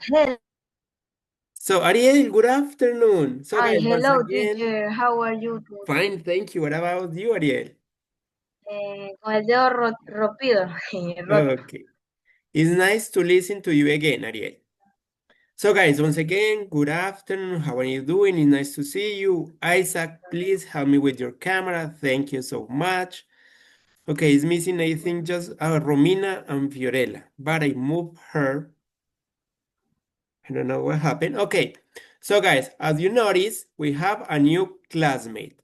Hello. So, Ariel, good afternoon. So, Hi, guys, once hello, again, teacher. How are you today? fine, thank you. What about you, Ariel? Con el dedo rompido, roto. Okay. It's nice to listen to you again, Ariel. So, guys, once again, good afternoon. How are you doing? It's nice to see you. Isaac, please help me with your camera. Thank you so much. Okay, it's missing, I think, just Romina and Fiorella, but I moved her. I don't know what happened. Okay, so guys, as you notice, we have a new classmate.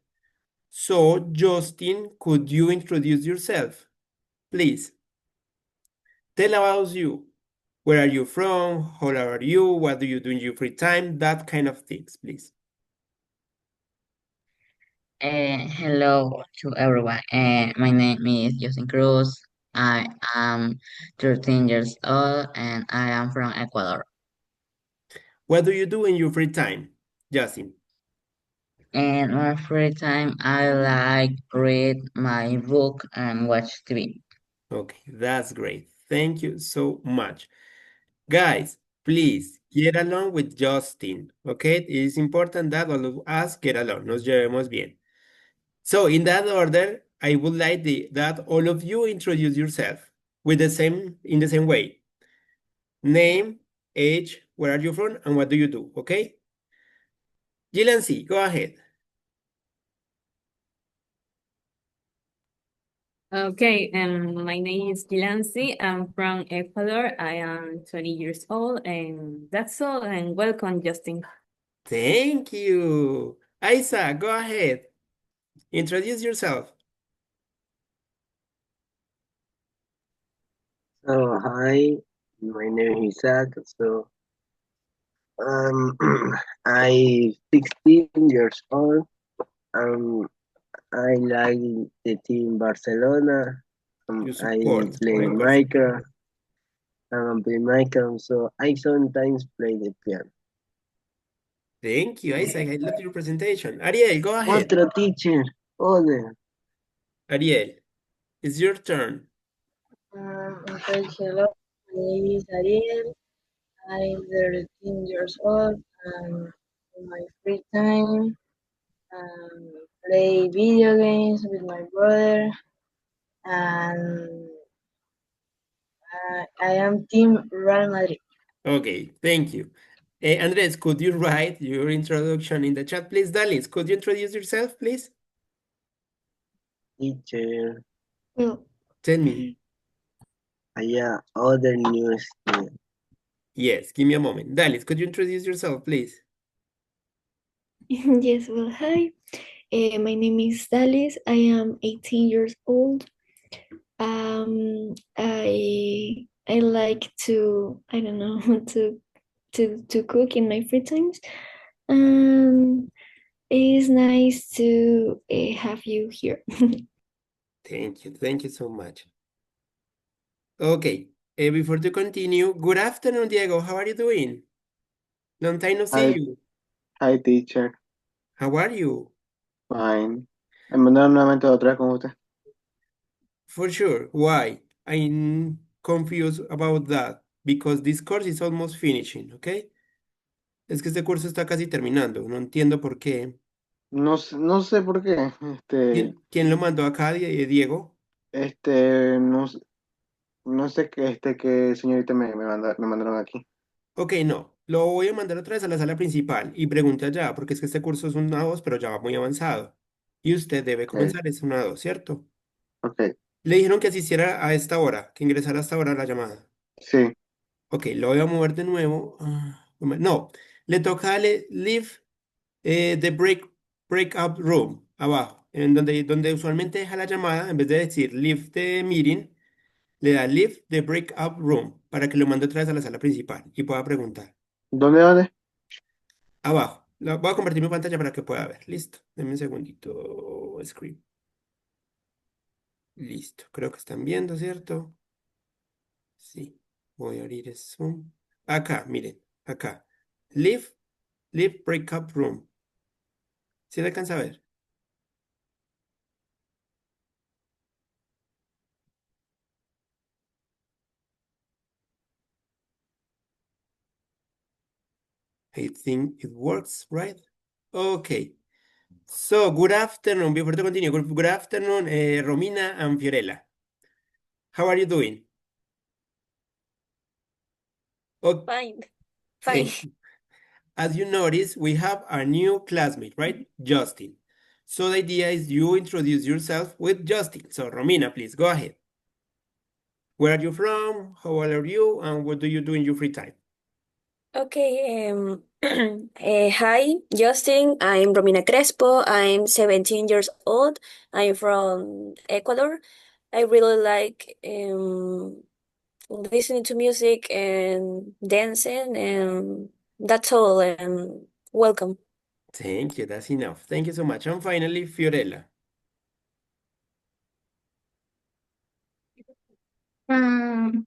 So, Justin, could you introduce yourself, please? Tell about you. Where are you from? How old are you? What do you do in your free time? That kind of things, please. Hello to everyone. My name is Justin Cruz. I am 13 years old and I am from Ecuador. What do you do in your free time, Justin? In my free time, I like read my book and watch TV. Okay, that's great. Thank you so much. Guys, please get along with Justin. Okay, it is important that all of us get along. Nos llevemos bien. So, in that order, I would like that all of you introduce yourself with in the same way. Name, age, where are you from, and what do you do? Okay? Gilancy, go ahead. Okay, my name is Gilancy. I'm from Ecuador. I am 20 years old, and that's all. And welcome, Justin. Thank you. Isa, go ahead. Introduce yourself. So hi, my name is Isaac. So um, I 16 years old. Um, I like the team Barcelona. You I support, play right, Barcelona. Minecraft. Play Minecraft. So I sometimes play the piano. Thank you, Isaac. I love your presentation. Ariel, go ahead. Otro teacher. Other. Ariel, it's your turn. Okay, hello. My name is Ariel. I'm 13 years old. In my free time, play video games with my brother. And I am Team Real Madrid. Okay, thank you. Andres, could you write your introduction in the chat, please? Dalis, could you introduce yourself, please? Teacher. Well, Tell me. Yeah, other news. Yes, give me a moment. Dalis, could you introduce yourself, please? yes, well, hi. My name is Dalis. I am 18 years old. I like to, I don't know, to cook in my free times. Um, it is nice to have you here. Thank you. Thank you so much. Okay, before to continue, good afternoon, Diego. How are you doing? Long time no see Hi, you. hi teacher, How are you? fine. Me mandaron nuevamente otra vez con usted. For sure. Why? I'm confused about that because this course is almost finishing, okay? Es que este curso está casi terminando. No entiendo por qué. No sé por qué. ¿Quién lo mandó acá, Diego? No, no sé qué, qué señorita me mandaron aquí. Ok, no. Lo voy a mandar otra vez a la sala principal y pregunte allá, porque es que este curso es un A2, pero ya va muy avanzado. Y usted debe Ok, comenzar, es un A2, ¿cierto? ok, Le dijeron que asistiera a esta hora, que ingresara a esta hora a la llamada. sí. Ok, lo voy a mover de nuevo. No, le toca darle leave the breakout room abajo, en donde usualmente deja la llamada, en vez de decir leave the meeting, le da leave the breakout room para que lo mande otra vez a la sala principal y pueda preguntar. ¿Dónde? Abajo. Voy a compartir mi pantalla para que pueda ver. Listo. Deme un segundito. Screen. Listo. Creo que están viendo, ¿cierto? Sí. Voy a abrir el Zoom. Acá, miren. Acá. Leave, leave breakout room. ¿Sí le alcanza a ver? I think it works, right? Okay. So, good afternoon. Before to continue, good afternoon, Romina and Fiorella. How are you doing? Okay. Fine. Thank you. As you notice, we have our new classmate, right? Justin. So the idea is you introduce yourself with Justin. So Romina, please go ahead. Where are you from? How old are you? And what do you do in your free time? Okay. Hi, Justin. I'm Romina Crespo. I'm 17 years old. I'm from Ecuador. I really like listening to music and dancing, and that's all. And welcome. Thank you. That's enough. Thank you so much. And finally, Fiorella. Um,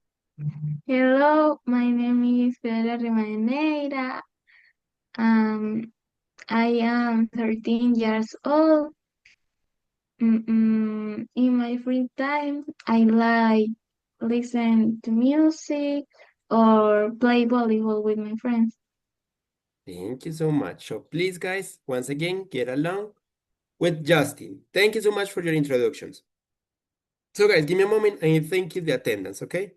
Hello, my name is Fiorella Rivadeneira. I am 13 years old. In my free time, I like listen to music or play volleyball with my friends. Thank you so much. So please, guys, once again, get along with Justin. Thank you so much for your introductions. So guys, give me a moment and thank you the attendance, okay?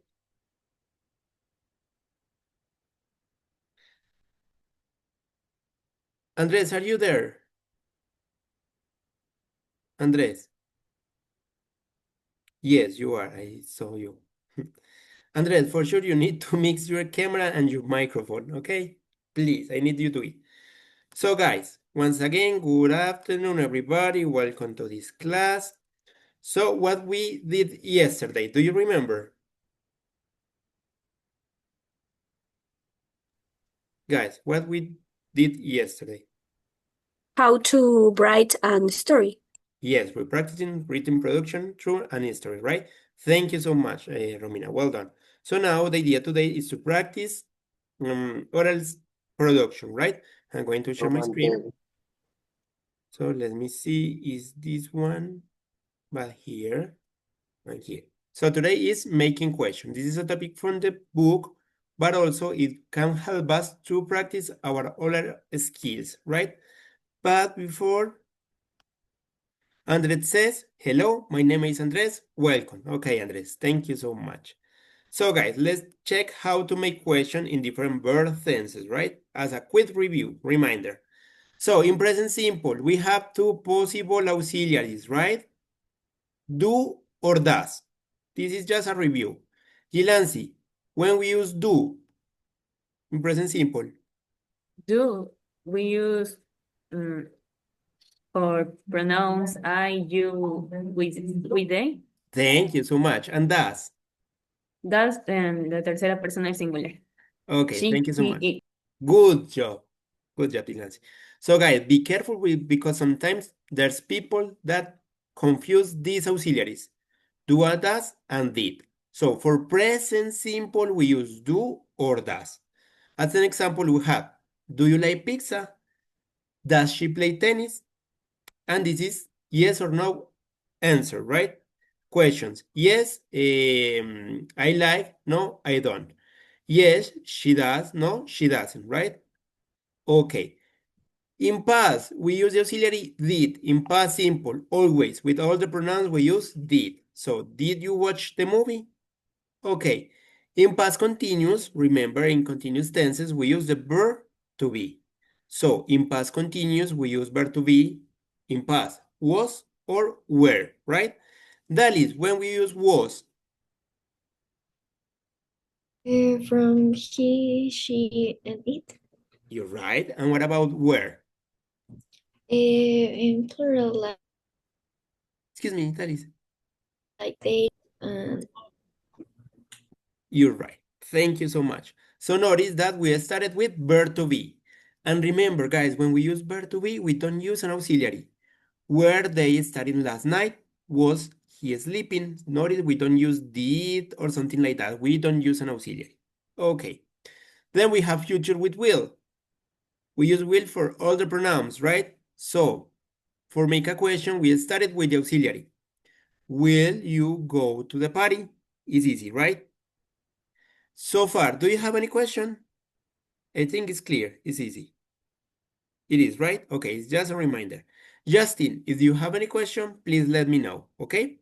Andres, are you there? Andres. Yes, you are. I saw you. Andres, for sure you need to mix your camera and your microphone, okay? Please, I need you to it. So guys, once again, good afternoon, everybody. Welcome to this class. So what we did yesterday, do you remember? Guys, what we did yesterday? How to write a story. Yes, we're practicing written production through an history, right? Thank you so much, Romina. Well done. So now the idea today is to practice oral production, right? I'm going to share my screen. So let me see, is this one? But here and here. So today is making questions. This is a topic from the book, but also it can help us to practice our oral skills, right? But before, Andres says, hello, my name is Andres, welcome. Okay, Andres, thank you so much. So guys, let's check how to make questions in different verb tenses, right? As a quick review, reminder. So in present simple, we have two possible auxiliaries, right? Do or does. This is just a review. Gilansi, when we use do in present simple. Do we use for pronouns I, you, we, they? Thank you so much. And does. That's la tercera persona del singular. Okay, She, thank you so he, much. it. Good job. Good job, Gilansi. So guys, be careful with because sometimes there's people that confuse these auxiliaries. Do or does and did. So for present simple, we use do or does. As an example, we have, do you like pizza? Does she play tennis? And this is yes or no answer, right? Questions. Yes, I like. No, I don't. Yes, she does. No, she doesn't, right? Okay. In past, we use the auxiliary did. In past simple, always. With all the pronouns, we use did. So, did you watch the movie? Okay. In past continuous, remember in continuous tenses, we use the verb to be. So, in past continuous, we use verb to be in past, was or were, right? That is when we use was. From he, she, and it. You're right. And what about were? In plural, Excuse me, that is. like they and You're right. Thank you so much. So notice that we started with verb to be. And remember, guys, when we use verb to be, we don't use an auxiliary. Were they studying last night? Was he sleeping? Notice we don't use did or something like that. We don't use an auxiliary. Okay. Then we have future with will. We use will for all the pronouns, right? So, for make a question, we started with the auxiliary. Will you go to the party? It's easy, right? So far, do you have any question? I think it's clear. It's easy. It is, right? Okay, it's just a reminder. Justin, if you have any question, please let me know, okay?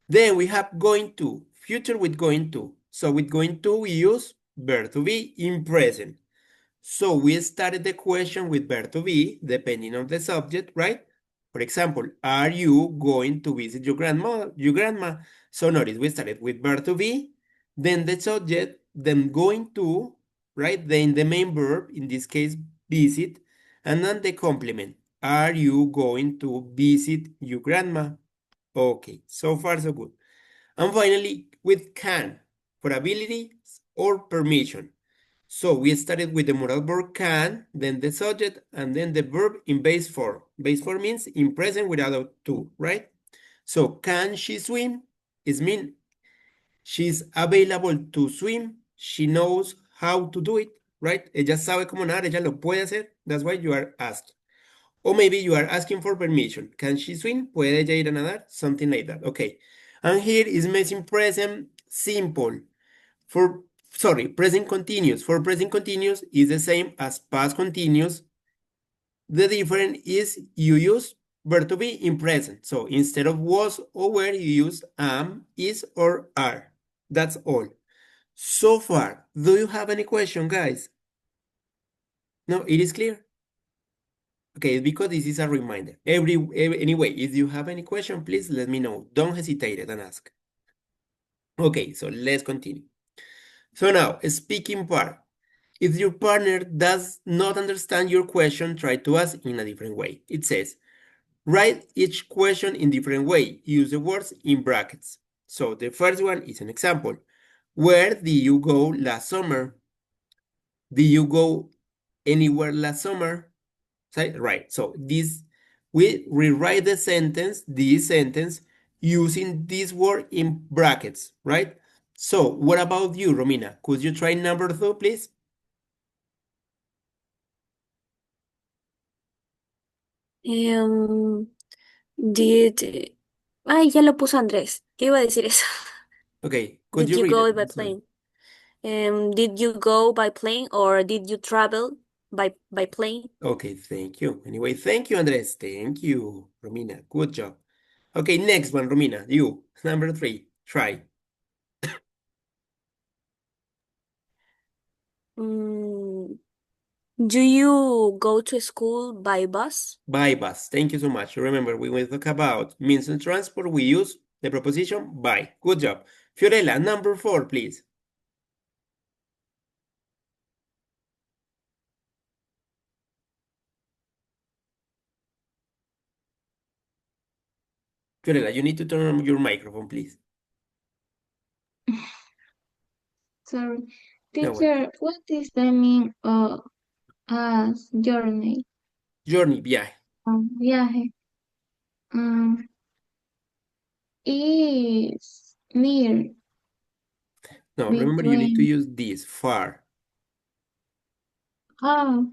Then we have going to, future with going to. So with going to, we use verb to be in present. So we started the question with verb to be, depending on the subject, right? For example, are you going to visit your grandma? So notice we started with verb to be, then the subject, then going to, right? Then the main verb, in this case, visit, and then the complement. Are you going to visit your grandma? Okay, so far so good. And finally, with can, for ability or permission. So we started with the modal verb can, then the subject, and then the verb in base form. Base form means in present without to, right? So can she swim? It means she's available to swim. She knows how to do it, right? Ella sabe cómo nadar, ella lo puede hacer. That's why you are asked. Or maybe you are asking for permission. Can she swim? ¿Puede ella ir a nadar? Something like that. Okay. And here is missing present simple. Present continuous. For present continuous is the same as past continuous. The difference is you use verb to be in present. So instead of was or were, you use am, is, or are. That's all. So far, do you have any question, guys? No, it is clear? Okay, because this is a reminder. Anyway, if you have any question, please let me know. Don't hesitate and ask. Okay, so let's continue. So now, speaking part. If your partner does not understand your question, try to ask in a different way. It says, write each question in different way. Use the words in brackets. So the first one is an example. Where did you go last summer? Did you go anywhere last summer? Right. So we rewrite this sentence, using this word in brackets, right? So what about you, Romina? Could you try number 2, please? Ya lo puso Andrés. ¿Qué iba a decir eso? Okay, could Did you you read go it? by I'm sorry. plane? Did you go by plane or did you travel by plane? Okay, thank you. Anyway, thank you, Andres. Thank you, Romina. Good job. Okay, next one, Romina. You, number 3. Try. Do you go to school by bus? By bus. Thank you so much. Remember, when we talk about means of transport, we use the preposition by. Good job. Fiorella, number 4, please. Fiorella, you need to turn on your microphone, please. Sorry. No worries. Teacher, what is the meaning of as journey? Journey, viaje. Viaje. Is near No, remember you need to between. use this, far. Oh,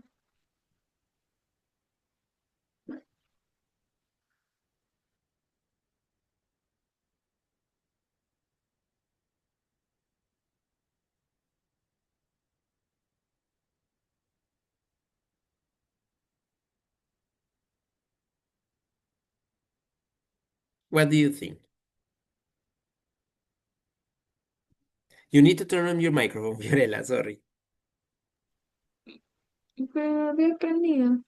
What do you think? You need to turn on your microphone, Fiorella, sorry. pero había aprendido.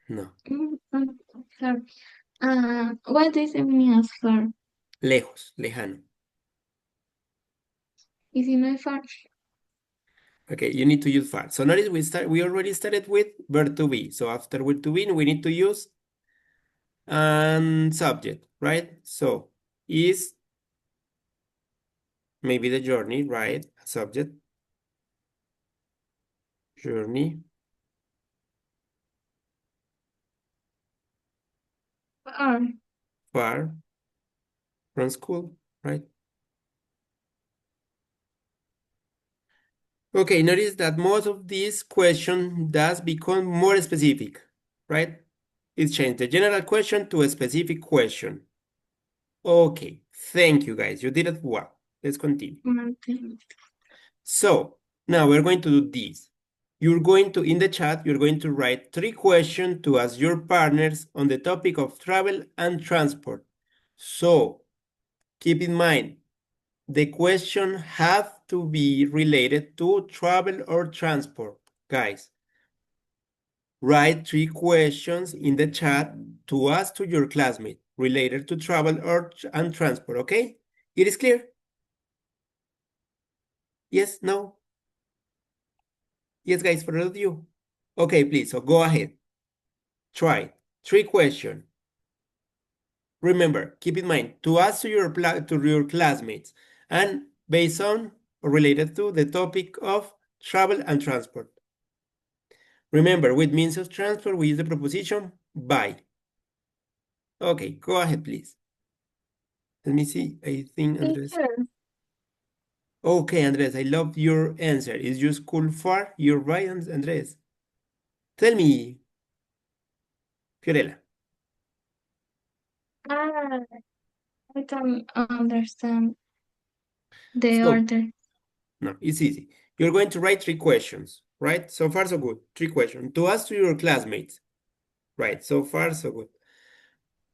No, Sorry. What is the meaning of far? lejos, lejano. Y si no es far, Okay, you need to use far. So notice we already started with verb to be. So after verb to be, we need to use subject, right? So is maybe the journey, right? Subject. Journey. far. Far from school, right? Okay, notice that most of these questions does become more specific, right? It's changed the general question to a specific question. Okay, thank you guys. You did it well. Let's continue. Okay. So Now we're going to do this. You're going to, in the chat, you're going to write 3 questions to ask your partners on the topic of travel and transport. So keep in mind, the question have to be related to travel or transport, guys. Write 3 questions in the chat to ask to your classmate related to travel and transport, okay? It is clear? Yes, no? Yes, guys, for all of you. Okay, please, so go ahead. Try 3 questions. Remember, keep in mind, to ask to your classmates and based on or related to the topic of travel and transport. Remember, with means of transport, we use the preposition by. Okay, go ahead, please. Let me see. I think Andres. Teacher, Okay, Andres, I love your answer. Is your school far? You're right, Andres. Tell me, Fiorella. ah, I don't understand the So, order. no, it's easy. You're going to write 3 questions, right? So far, so good. 3 questions. To ask to your classmates. Right, so far, so good.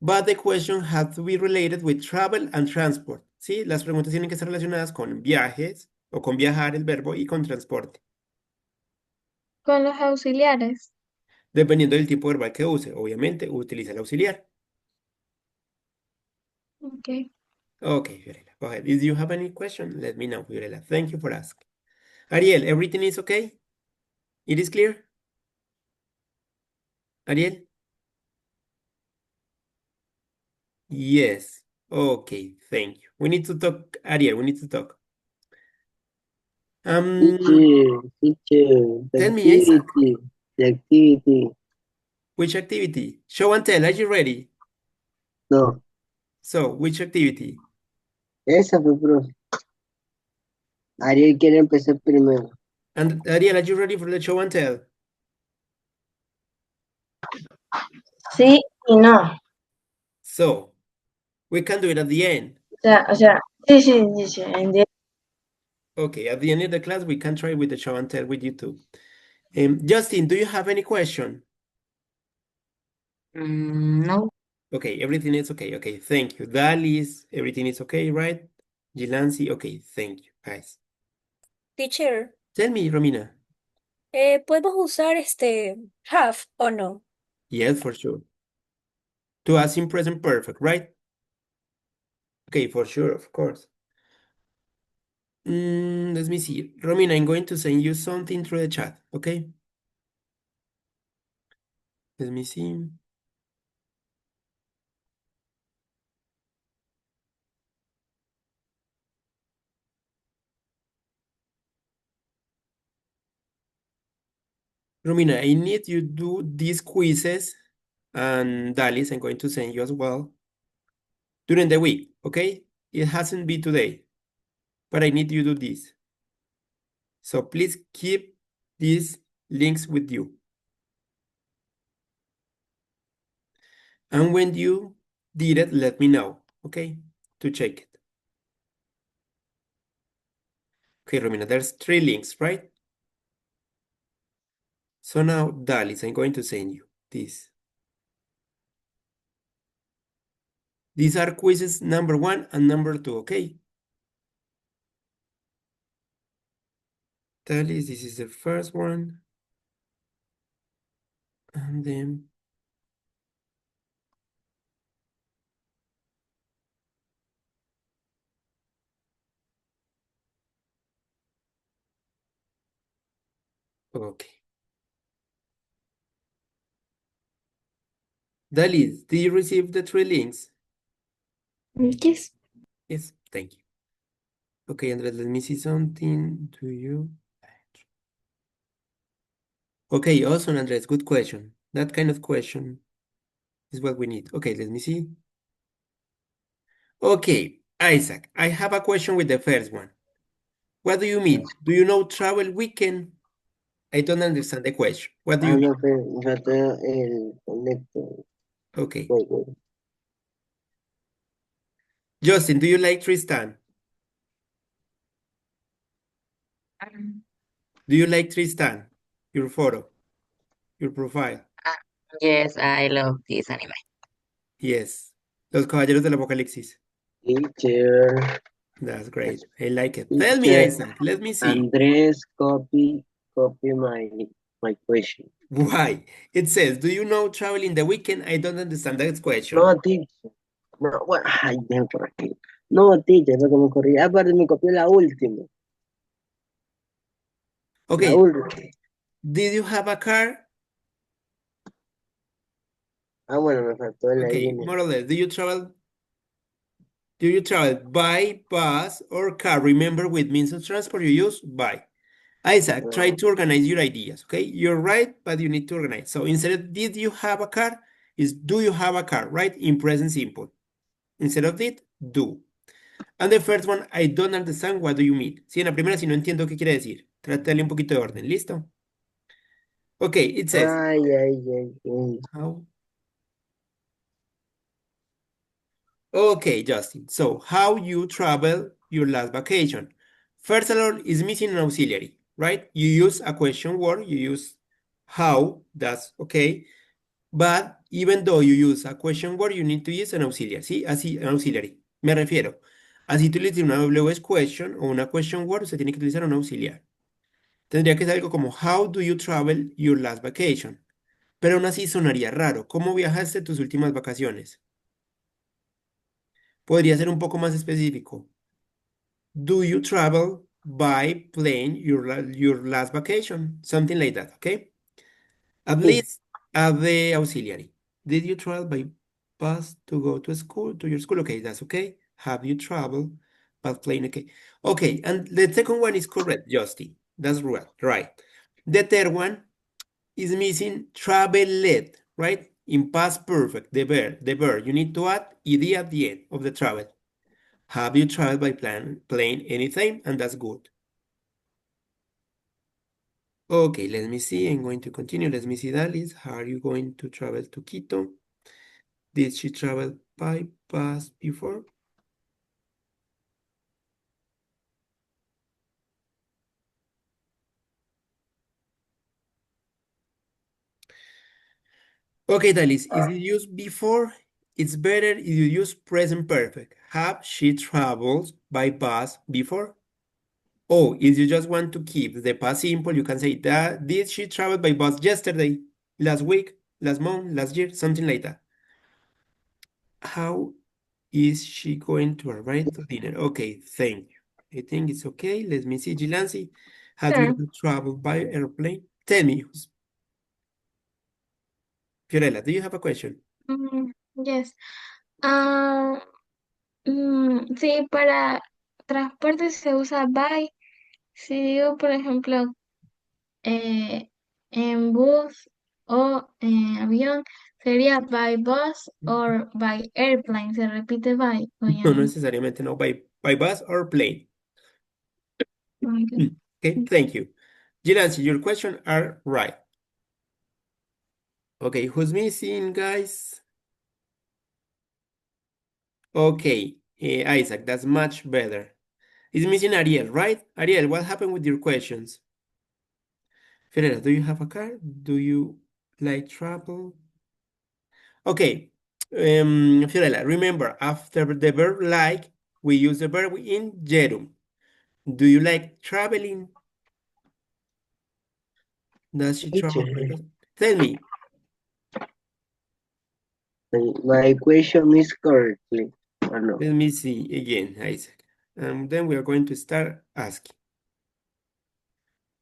But the question has to be related with travel and transport. ¿Sí? Las preguntas tienen que estar relacionadas con viajes o con viajar, el verbo, y con transporte. Con los auxiliares. Dependiendo del tipo verbal que use. Obviamente, utiliza el auxiliar. Okay. Okay, Fiorella, go ahead. If you have any question, let me know, Fiorella. Thank you for asking. Ariel, everything is okay? It is clear? Ariel? Yes. Okay, thank you. We need to talk, Ariel, we need to talk. Teacher, Tell me, Isaac, the activity. which activity? Show and tell, are you ready? No, So, which activity? esa fue, profe. Ariel quiere empezar primero. And Ariel, are you ready for the show and tell? Sí y no. So, we can do it at the end. Sí. Okay, at the end of the class, we can try with the show and tell with you too. Justin, do you have any question? No. Okay, everything is okay. Okay, thank you. Dalis, everything is okay, right? Gilansi, okay, thank you, guys. Teacher, Tell me, Romina. ¿podemos usar have o no? Yes, for sure. To ask in present perfect, right? Okay, for sure, of course. Let me see. Romina, I'm going to send you something through the chat, okay? Let me see. Romina, I need you to do these quizzes and Dalis, I'm going to send you as well during the week, okay? It hasn't been today, but I need you to do this. So please keep these links with you. And when you did it, let me know, okay? To check it. Okay, Romina, there's 3 links, right? So now, Dalis, I'm going to send you this. These are quizzes number 1 and number 2, okay? Dalis, this is the first one. And then okay. Dalis, did you receive the 3 links? Yes. Yes, thank you. Okay, Andres, let me see something to you. Okay, awesome, Andres, good question. That kind of question is what we need. Okay, let me see. Okay, Isaac, I have a question with the first one. What do you mean? Do you know travel weekend? I don't understand the question. What do you mean? No, faltó el conector. Okay. Wait. Justin, do you like Tristan? Do you like Tristan? Your photo, your profile. Yes, I love this anime. Yes. Los Caballeros del Apocalipsis. Teacher, That's great. I like it. Tell me, teacher, Isaac. Let me see. Andres, copy my question. Why? It says, do you know travel in the weekend? I don't understand that question. No, teacher. No, bueno, ay, ven por aquí. No, teacher, lo que me corrí. Aparte, me copió la última. La Okay. última. Did you have a car? Ah, bueno, me faltó la Okay, línea. more or less. Do you travel by bus or car? Remember, with means of transport, you use by. Isaac, try to organize your ideas, okay? You're right, but you need to organize. So instead of did you have a car, is do you have a car, right? In present simple. Instead of did, do. And the first one, I don't understand what do you mean. Sí, en la primera, si no entiendo qué quiere decir. Trata de darle un poquito de orden, ¿listo? Okay, it says, Ay, ay, ay, ay. how? Okay, Justin. So, how you travel your last vacation? First of all, is missing an auxiliary, right? You use a question word, you use how, that's okay. But even though you use a question word, you need to use an auxiliary, ¿sí? Así, an auxiliary. Me refiero. Así tú utilizas una WS question o una question word, usted tiene que utilizar un auxiliar. Tendría que ser algo como, how do you travel your last vacation? Pero aún así sonaría raro. ¿Cómo viajaste tus últimas vacaciones? Podría ser un poco más específico. Do you travel by plane your last vacation? Something like that, okay? At Sí. least add the auxiliary. Did you travel by bus to go to school, to your school? Okay, that's okay. Have you traveled by plane? Okay. Okay, and the second one is correct, Justin. That's right. The third one is missing traveled, right? In past perfect, the verb. You need to add ed at the end of the travel. Have you traveled by plane anything? And that's good. Okay, let me see. I'm going to continue. Let me see, Dalis. How are you going to travel to Quito? Did she travel by bus before? Okay, Dalis, if you use before, it's better if you use present perfect. Have she traveled by bus before? Oh, if you just want to keep the past simple, you can say that did she travel by bus yesterday, last week, last month, last year, something like that. How is she going to arrive to dinner? Okay, thank you. I think it's okay. Let me see, Gilansi. Have you Sure. ever traveled by airplane? Tell me, Fiorella, do you have a question? Yes. Ah, sí, para transporte se usa by. Si digo, por ejemplo, en bus o en avión, sería by bus or by airplane. Se repite by o ya No no. necesariamente, no, by bus or plane. Okay. Okay, thank you. Gilansi, your question are right. Okay, who's missing, guys? Okay, Isaac, that's much better. It's missing Ariel, right? Ariel, what happened with your questions? Ferreira, do you have a car? Do you like travel? Okay, Fiorella, remember, after the verb like, we use the verb in gerund. Do you like traveling? Does she travel by bus? Tell me. My question is correctly, or no? Let me see again, Isaac. And then we are going to start asking.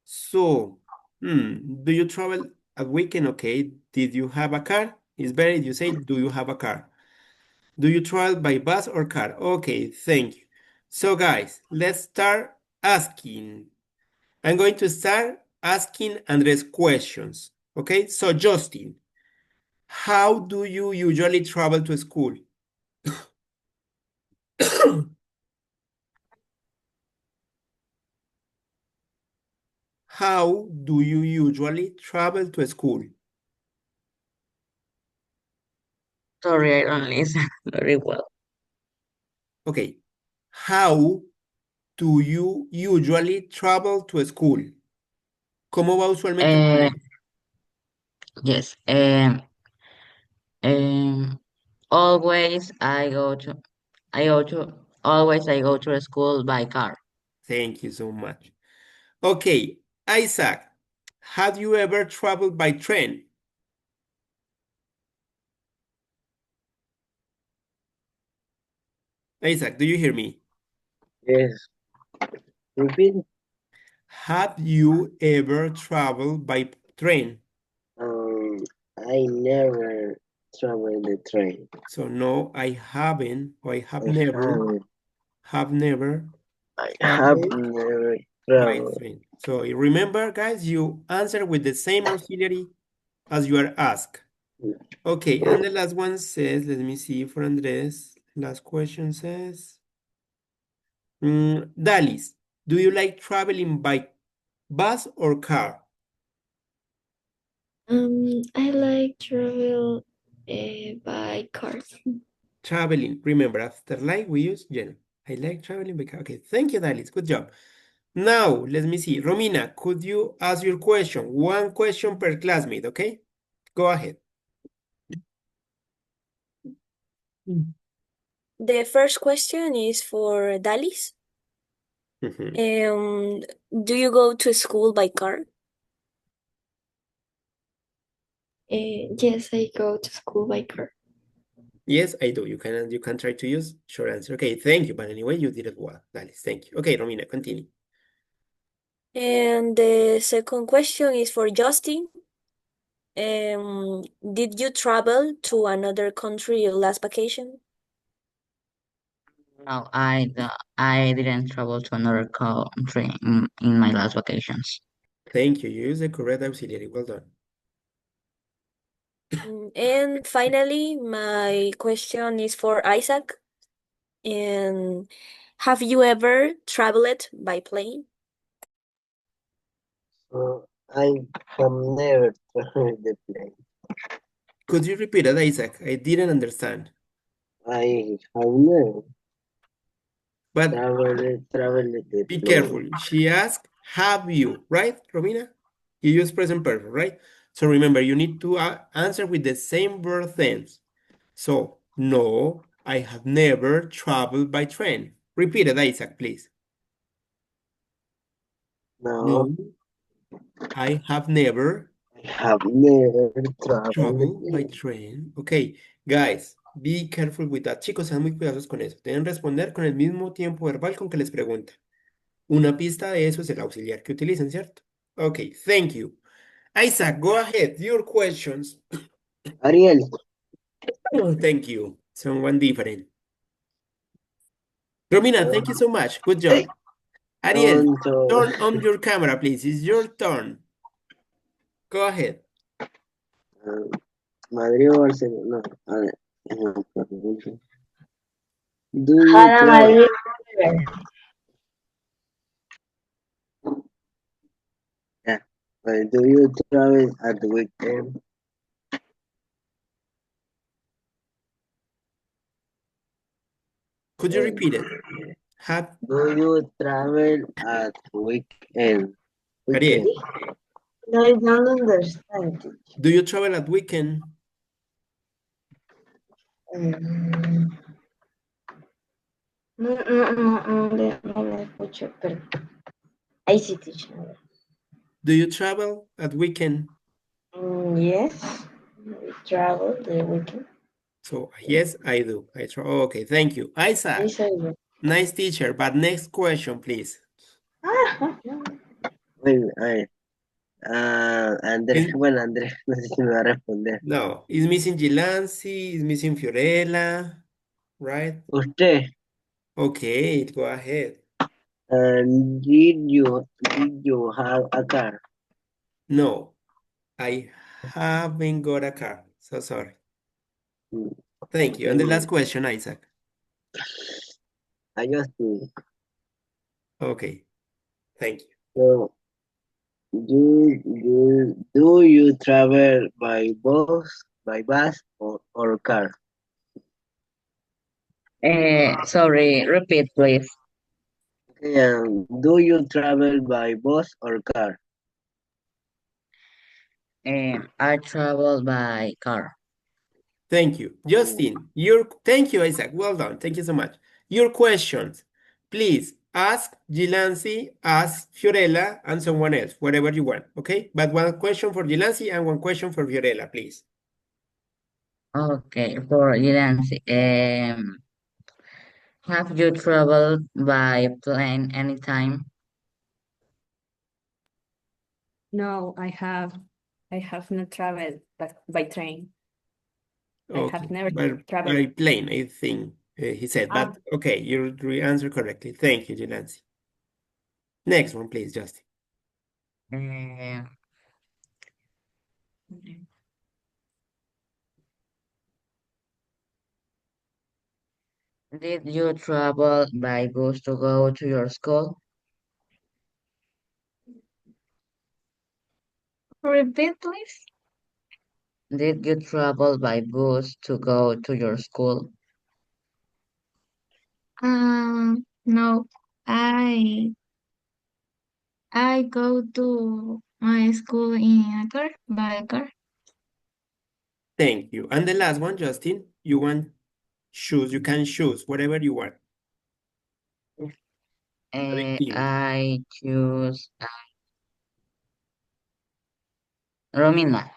So, do you travel a weekend? Okay. Did you have a car? It's better if you say, do you have a car? Do you travel by bus or car? Okay, thank you. So guys, let's start asking. I'm going to start asking Andres questions. Okay, so Justin, how do you usually travel to school? How do you usually travel to school? Sorry, I don't listen very well. Okay, how do you usually travel to school? ¿Cómo va usualmente? Eh, yes. Um, always I go to school by car. Thank you so much. Okay, Isaac, have you ever traveled by train? Isaac, do you hear me? Yes. Repeat. Have you ever traveled by train? I never travel the train. So no, I haven't, or I have I never have traveled never by traveled. train. So remember, guys, you answer with the same auxiliary as you are asked. Okay, and the last one says, let me see for Andres. Last question says, Dalis, do you like traveling by bus or car? I like travel by cars. Traveling. Remember, after like we use general. I like traveling by car. Okay, thank you, Dalis. Good job. Now, let me see. Romina, could you ask your question? One question per classmate, okay? Go ahead. The first question is for Dalis. Mhm. Do you go to school by car? Yes, I go to school by car. Yes, I do. You can try to use short answer. Okay, thank you. But anyway, you did it well, Dalis. Thank you. Okay, Romina, continue. And the second question is for Justin. Did you travel to another country last vacation? No, I didn't travel to another country in my last vacations. Thank you. You used the correct auxiliary. Well done. And finally, my question is for Isaac. And have you ever traveled by plane? I have never traveled the plane. Could you repeat it, Isaac? I didn't understand. I have never But traveled the be plane. careful. She asked, have you, right, Romina? You use present perfect, right? So remember, you need to answer with the same verb tense. So, no, I have never traveled by train. Repeat it, Isaac, please. No, I have never I have never traveled by traveled. train. Okay, guys, be careful with that. Chicos, sean muy cuidadosos con eso. Deben responder con el mismo tiempo verbal con que les preguntan. Una pista de eso es el auxiliar que utilicen, ¿cierto? Okay, thank you. Isaac, go ahead. Your questions. Ariel. Oh, thank you. Someone different. Romina, thank you so much. Good job. Ariel, turn on your camera, please. It's your turn. Go ahead. Madrid o Barcelona. No, a ver. Do you Jala travel? Madrid. Yeah. Do you travel at the weekend? Could you repeat it? Do you travel at weekend? Ariel, No, I don't understand. do you travel at weekend? No le escucho, pero ahí sí, teacher. Do you travel at weekend? Yes, we travel the weekend. So, yes, I do. I travel. Okay, thank you. Isaac, Yes, I do. nice teacher, but next question, please. Bueno, a ver. Andrés, bueno, Andrés, no sé si me va a responder. No, is missing Gilansi, is missing Fiorella, right? Usted. Okay, go ahead. Did you have a car? No, I haven't got a car. So sorry. Thank you. And the last question, Isaac. I just do. Okay, thank you. So, do you travel by bus or car? Sorry, repeat, please. Okay, do you travel by bus or car? I travel by car. Thank you. Justin, thank you, Isaac. Well done. Thank you so much. Your questions. Please ask Gilansi, ask Fiorella, and someone else, whatever you want, okay? But one question for Gilansi and one question for Fiorella, please. Okay, for Nancy, have you traveled by plane anytime? No, I have not traveled by train. I have Okay, never by traveled. plane, I think he said, but okay, you answer correctly. Thank you, Gilansi. Next one, please, Justin. Uh, did you travel by bus to go to your school? Repeat, please. Did you travel by bus to go to your school? No, I go to my school in a car, by car. Thank you. And the last one, Justin, you can choose whatever you want. A big team. I choose Romina.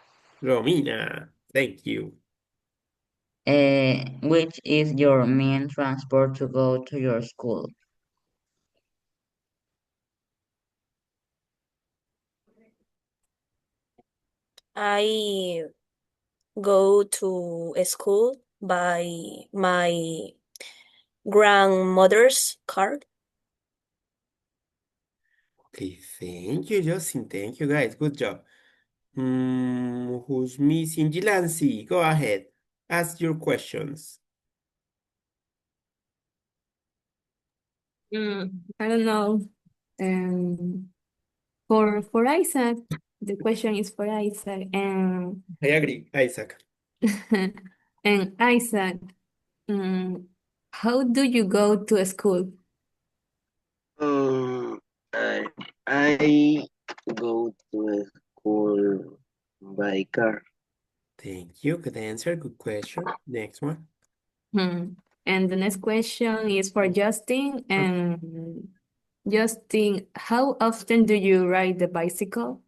Romina, thank you. Which is your main transport to go to your school? I go to a school by my grandmother's car. Okay, thank you, Justin. Thank you, guys. Good job. Who's missing? Gilansi, go ahead. Ask your questions. I don't know. For Isaac, the question is for Isaac, and I agree, Isaac. and Isaac, how do you go to school? I go to school by car. Thank you. Good answer. Good question. Next one. And the next question is for Justin. And Justin, how often do you ride the bicycle?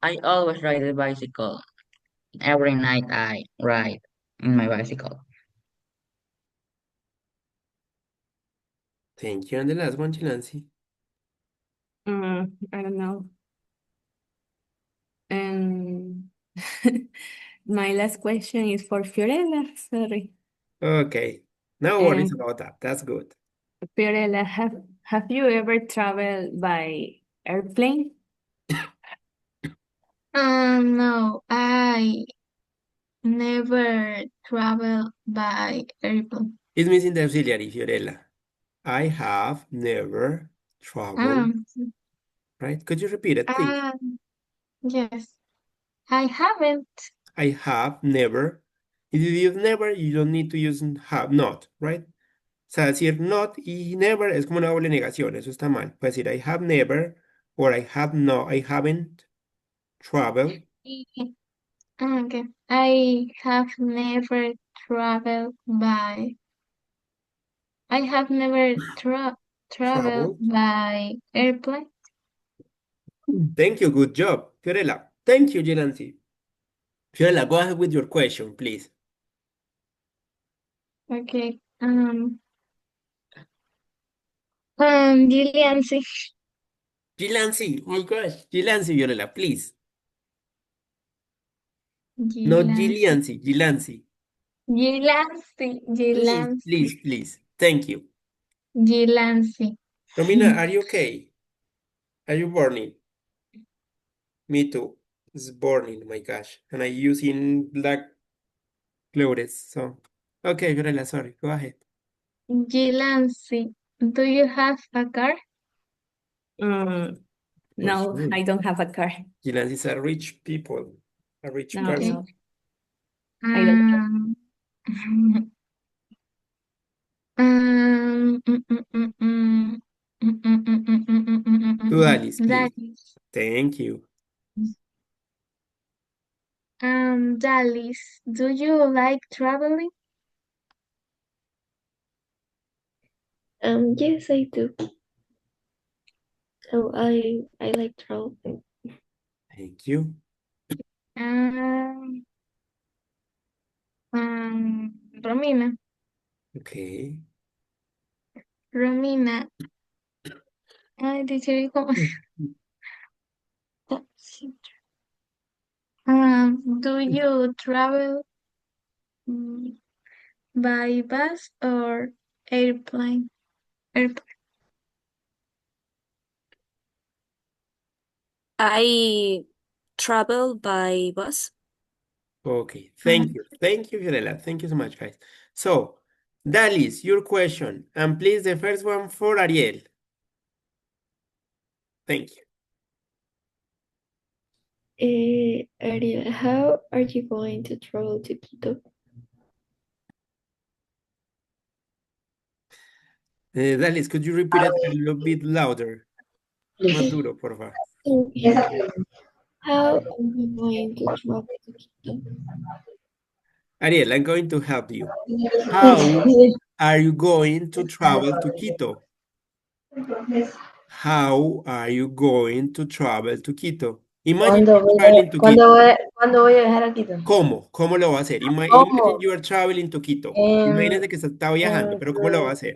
I always ride the bicycle. Every night I ride in my bicycle. Thank you. And the last one, Gilansi. I don't know. And my last question is for Fiorella. Sorry. Okay. No worries And about that. That's good. Fiorella, have you ever traveled by airplane? No, I never travel by airplane. It's missing the auxiliary, Fiorella. I have never traveled, right? Could you repeat it, please? Yes, I haven't. I have never. If you use never, you don't need to use have not, right? O sea, decir not y never es como una doble negación, eso está mal. Puedes decir I have never or I haven't traveled. Okay, I have never traveled by. I have never traveled by airplane. Thank you, good job, Fiorella. Thank you, Gilansi. Fiorella, go ahead with your question, please. Okay. Gilansi. Gilansi, oh my gosh, Gilansi, Fiorella, please. No, Gilansi. Gilansi. Please. Thank you. Gilansi. Romina, are you okay? Are you burning? Me too. It's burning, my gosh. And I using black clothes, so. Okay, Fiorella, sorry. Go ahead. Gilansi. Do you have a car? No, sure. I don't have a car. Gilansi is a rich people, a rich No, person. no. I don't. Um, mm, mm, mm, mm, mm, To Dalis, please. Dalis. Thank you. Dalis, do you like traveling? Yes, I do. So I like travel. Thank you. Um, Romina, Okay. Romina. Ay, teacher, ¿cómo? Do you travel by bus or airplane? I travel by bus. Okay. Thank you. Thank you, Fiorella. Thank you so much, guys. So, Dalis, your question. And please, the first one for Ariel. Thank you. Ariel, how are you going to travel to Quito? Dalis, could you repeat it a little bit louder? Más duro, por favor. How are you going to travel to Quito? Ariel, I'm going to help you. How are you going to travel to Quito? How are you going to travel to Quito? Imagine ¿Cuándo you're voy traveling to cuándo Quito. cuándo voy a viajar a Quito? ¿Cómo? ¿Cómo lo va a hacer? ¿Cómo? Imagine you are traveling to Quito. Imagínese que está viajando, pero ¿cómo lo va a hacer?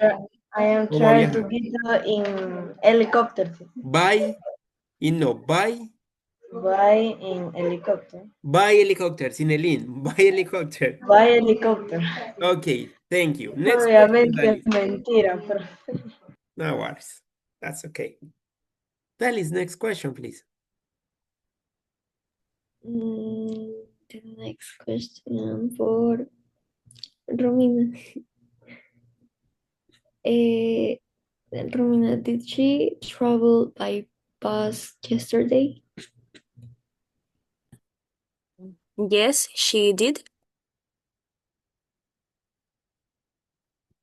I am ¿Cómo va a trying to viajar? Quito in helicopter. By, y no, by In helicopter. helicopter, sin el in, by helicopter. By helicopter. Okay, thank you. Next question, Obviamente Dalis. es mentira, pero No worries. That's okay. Dalis, next question, please. The next question for Romina. Romina, did she travel by bus yesterday? Yes, she did.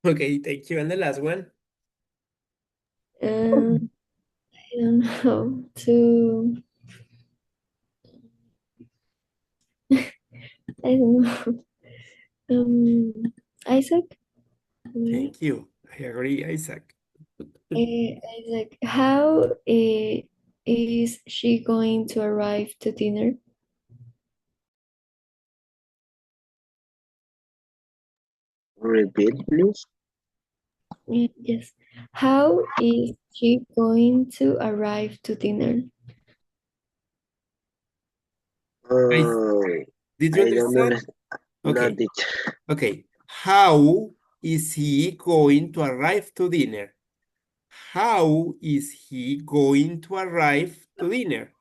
Okay, thank you. And the last one? I don't know. I don't know. Isaac? Thank you. I agree, Isaac. Isaac, how is she going to arrive to dinner? Repeat, please. Yes. How is she going to arrive to dinner? Did you I don't understand? understand. No, Okay. teacher. Okay. How is he going to arrive to dinner? How is he going to arrive to dinner?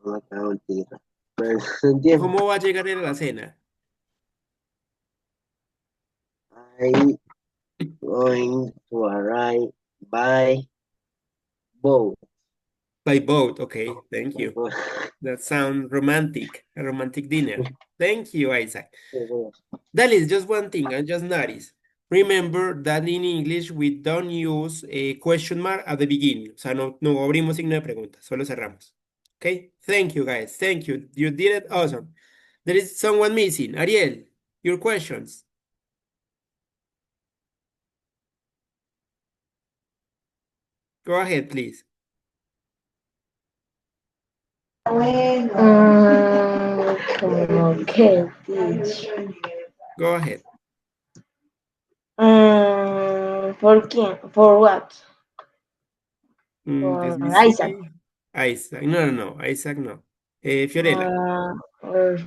No tengo mentira. Pero no entiendo. ¿Cómo va a llegar él a la cena? I going to arrive by boat. By boat. Okay, thank you. That sounds romantic. A romantic dinner. Thank you, Isaac. Dalis, just one thing, I just noticed. Remember that in English we don't use a question mark at the beginning. O sea, no abrimos signo de pregunta, solo cerramos. Okay? Thank you, guys. Thank you. You did it awesome. There is someone missing. Ariel, your questions. Go ahead, please. okay, teach. Go ahead. For quién? For what? Let me Isaac. see. Isaac. No. Isaac, no. Fiorella. Or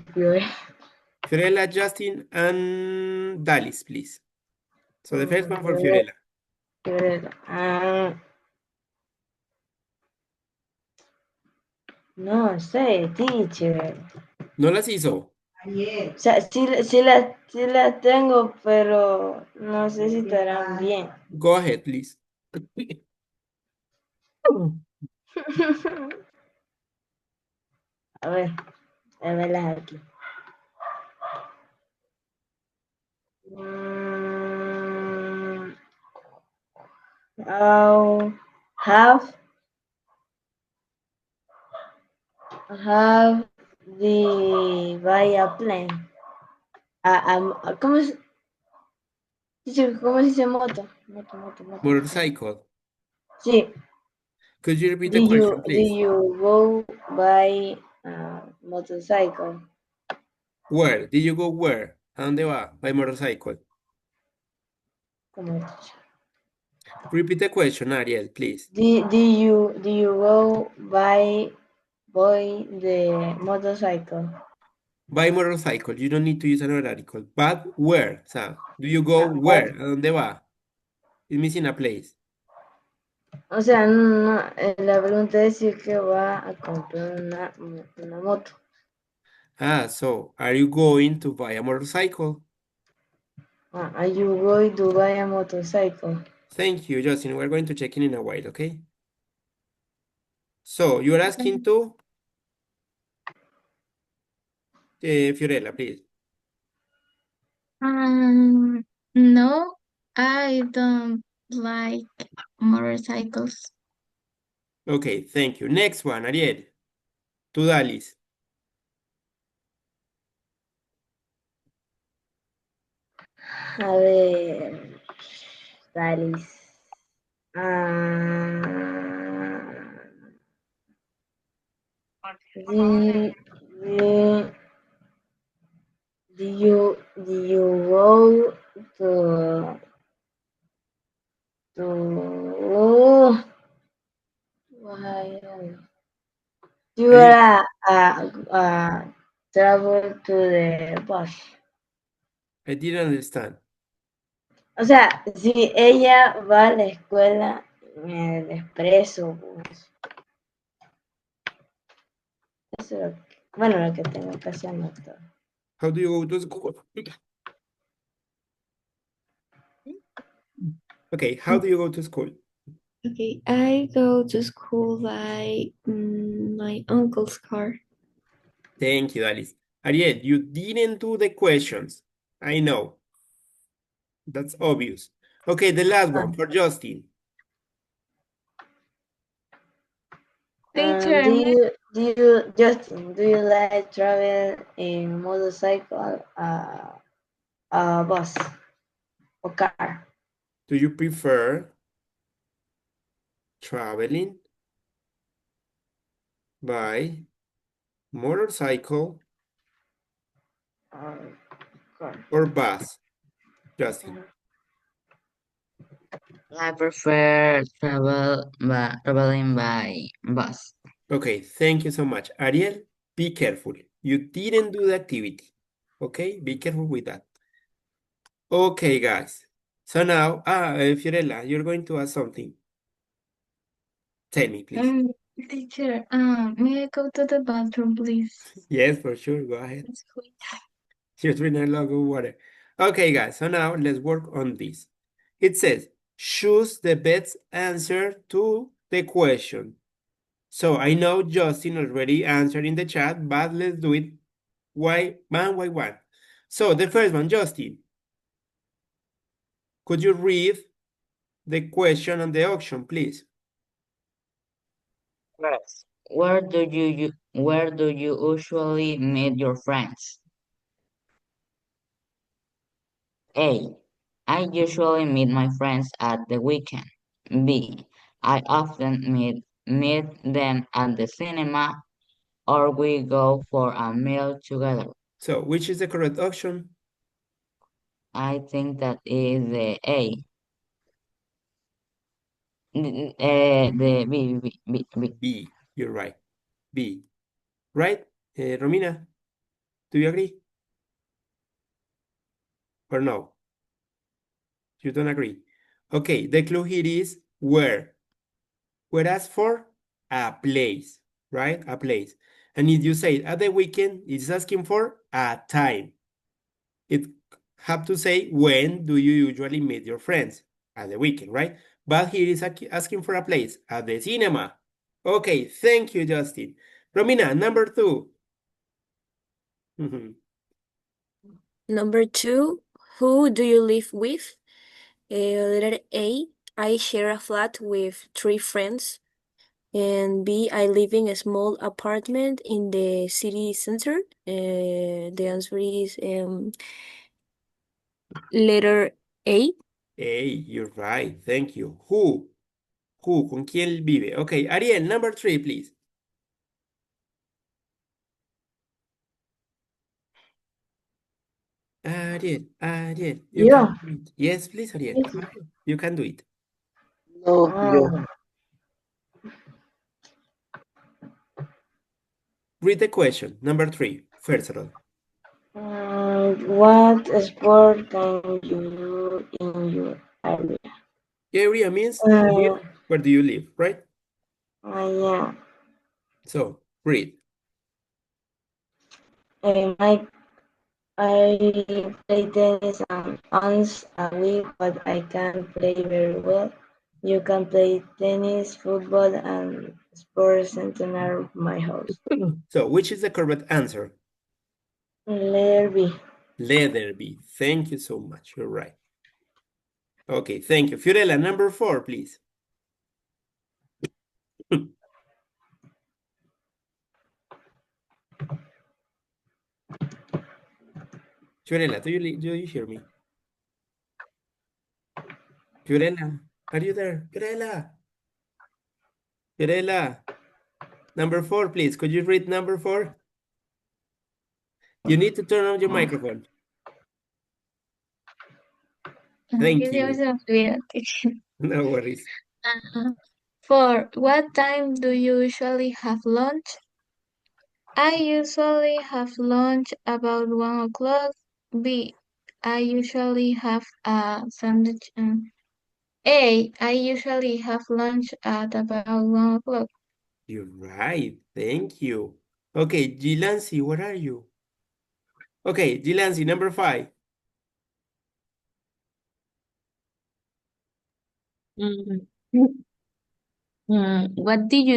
Fiorella, Justin, and Dalis, please. So the first one for Fiorella. No sé, teacher. ¿No las hizo? O sea, sí las tengo, pero no sé si estarán bien. Go ahead, please. A verlas aquí. have the buy a plane. ¿Cómo se dice moto? Moto. Motorcycle. Sí. Could you repeat Do the you question, do please? you go buy a motorcycle? Where? Did you go where? ¿A dónde va? By motorcycle. Como, Repeat the question, Ariel, please. do you go buy the motorcycle? By motorcycle. You don't need to use another article. But where? O sea, do you go where? ¿A dónde va? It's missing a place. O sea, no, la pregunta es si es que va a comprar una moto. So are you going to buy a motorcycle? Are you going to buy a motorcycle? Thank you, Justin. We're going to check in a while, okay? So you're asking to Fiorella, please. No, I don't like motorcycles. Okay, thank you. Next one, Ariel. To Dalis. A ver, Dalis. Do you go to why you are travel to the bus? I didn't understand. O sea, si ella va a la escuela en el expreso, pues, eso es lo que tengo que hacer anotar. How do you go to school? Okay, how do you go to school? Okay, I go to school by my uncle's car. Thank you, Dalis. Ariel, you didn't do the questions. I know. That's obvious. Okay, the last one for Justin. Teacher, Justin, do you like travel in motorcycle, bus, or car? Do you prefer traveling by motorcycle Car. or bus? Justin. I prefer traveling by bus. Okay, thank you so much. Ariel, be careful. You didn't do the activity. Okay, be careful with that. Okay, guys. So now, Fiorella, you're going to ask something. Tell me, please. teacher, may I go to the bathroom, please? Yes, for sure. Go ahead. Just drink a lot of water. Okay, guys. So now let's work on this. It says, choose the best answer to the question. So I know Justin already answered in the chat, but let's do it one by one. So the first one, Justin. Could you read the question on the auction, please? First, where do you usually meet your friends? A. I usually meet my friends at the weekend. B. I often meet them at the cinema or we go for a meal together. So which is the correct option? I think that is the A. The B. B, you're right. B. Right? Romina, do you agree? Or no? You don't agree? Okay, the clue here is where. Whereas for a place, right? A place. And if you say at the weekend, it's asking for a time. It have to say when do you usually meet your friends? At the weekend, right? But here is asking for a place, at the cinema. Okay, thank you, Justin. Romina, number 2. Number 2, who do you live with? Letter A, I share a flat with 3 friends. And B, I live in a small apartment in the city center. The answer is letter A. Hey, you're right. Thank you. Who? Who? ¿Con quién vive? Okay, Ariel, number 3, please. Ariel, you Yeah. can do it. Yes, please, Ariel. Go ahead. You can do it. No, yo. Um, Read the question. Number 3, first of all. what sport can you do in your area? Area means Uh, where do you live, right? yeah. So, read. I play tennis once a week, but I can't play very well. You can play tennis, football, and sports center of my house. So, which is the correct answer? Letter B. Letter B. Thank you so much. You're right. Okay, thank you. Fiorella, number 4, please. Fiorella, do you hear me? Fiorella, are you there? Fiorella. Fiorella. Number 4, please. Could you read number 4? You need to turn on your microphone. Thank you. No worries. For what time do you usually have lunch? I usually have lunch about 1 o'clock. B. I usually have a sandwich. A. I usually have lunch at about 1 o'clock. You're right. Thank you. Okay, Gilansi, where are you? Okay, Gilansi, number 5. Mm. What did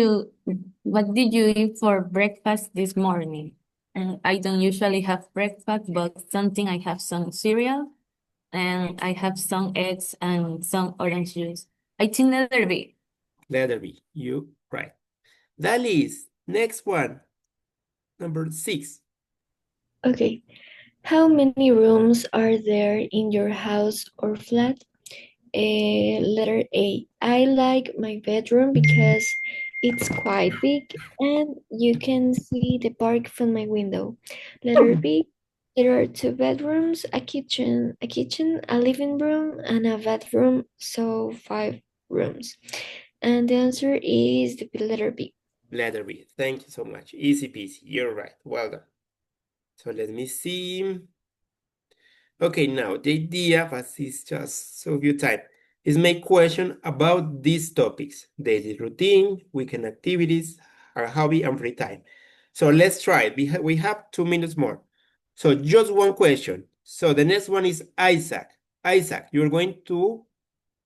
you eat for breakfast this morning? I don't usually have breakfast, but something I have some cereal and I have some eggs and some orange juice. I think letter B. Letter B. You right. Dalis, next one. Number 6. Okay. How many rooms are there in your house or flat? Letter A. I like my bedroom because it's quite big and you can see the park from my window. Letter B. There are 2 bedrooms, a kitchen, a living room, and a bathroom, so 5 rooms. And the answer is the letter B. Letter B. Thank you so much. Easy peasy. You're right. Well done. So let me see. Okay, now the idea, but it's just so few time, is make question about these topics: daily routine, weekend activities, our hobby, and free time. So let's try it. We have 2 minutes more. So just one question. So the next one is Isaac. Isaac, you're going to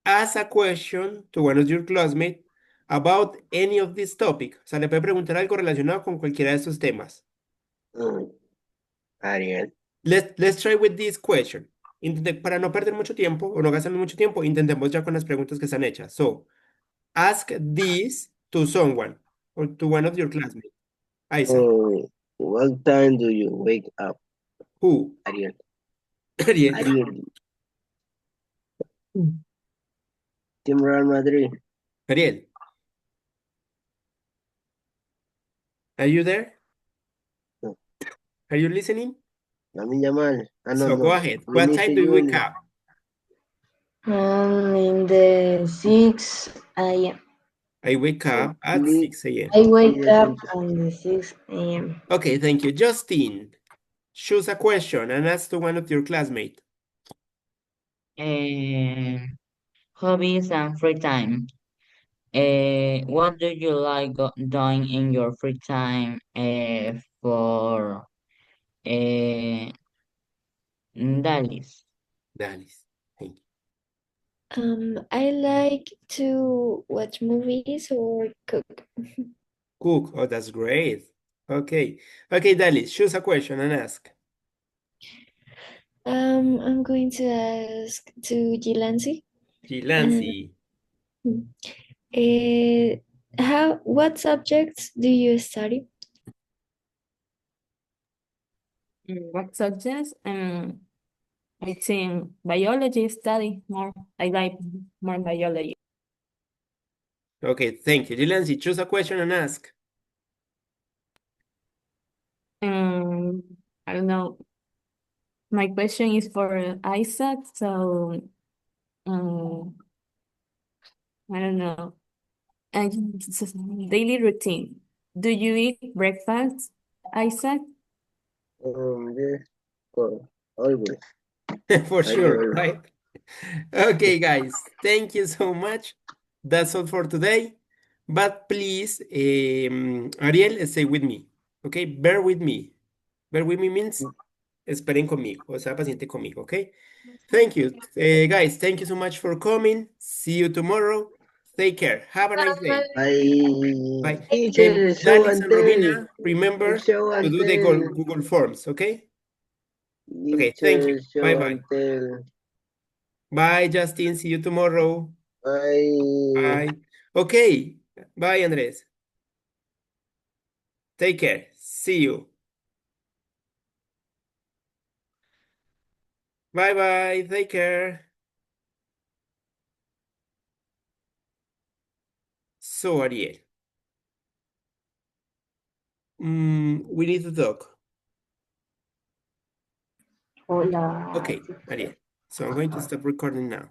ask a question to one of your classmates about any of this topic. O sea, le puede preguntar algo relacionado con cualquiera de estos temas. Ariel. Let's try with this question. Para no perder mucho tiempo o no gastar mucho tiempo, intentemos ya con las preguntas que están hechas. So, ask this to someone or to one of your classmates. Isaac. What time do you wake up? Who? Ariel. Ariel. Ariel. Team Real Madrid. Ariel. Are you there? No. Are you listening? Lamin Yamal. So go ahead. What time do you wake up? In the 6 a.m. I wake up at 6 a.m. I wake up at the 6 a.m. Okay, thank you. Justin, choose a question and ask to one of your classmates. Hobbies and free time. What do you like doing in your free time for Dalis? Dalis, thank you. I like to watch movies or cook. Cook, oh, that's great. Okay, Dalis, choose a question and ask. I'm going to ask to Gilansi. Gilansi. What subjects do you study? What subjects? I think biology study more. I like more biology. Okay, thank you. Jilansi, choose a question and ask. I don't know. My question is for Isaac, so I don't know. And daily routine. Do you eat breakfast, Isaac? Yes, always. For I sure, always. right? Okay, guys, thank you so much. That's all for today. But please, Ariel, stay with me. Okay, bear with me. Bear with me means esperen conmigo, o sea, paciente conmigo, okay? Thank you. Guys, thank you so much for coming. See you tomorrow. Take care. Have a nice day. Bye. Teacher, show Dalis and and tell. Romina, remember Show to and do the tell. Google Forms, okay? Okay, thank you. Teacher, show Bye-bye. and tell. Bye, Justin. See you tomorrow. Bye. Bye. Okay. Bye, Andres. Take care. See you. Bye-bye. Take care. So, Ariel. We need to talk. Hola. Okay, Ariel. So I'm going to stop recording now.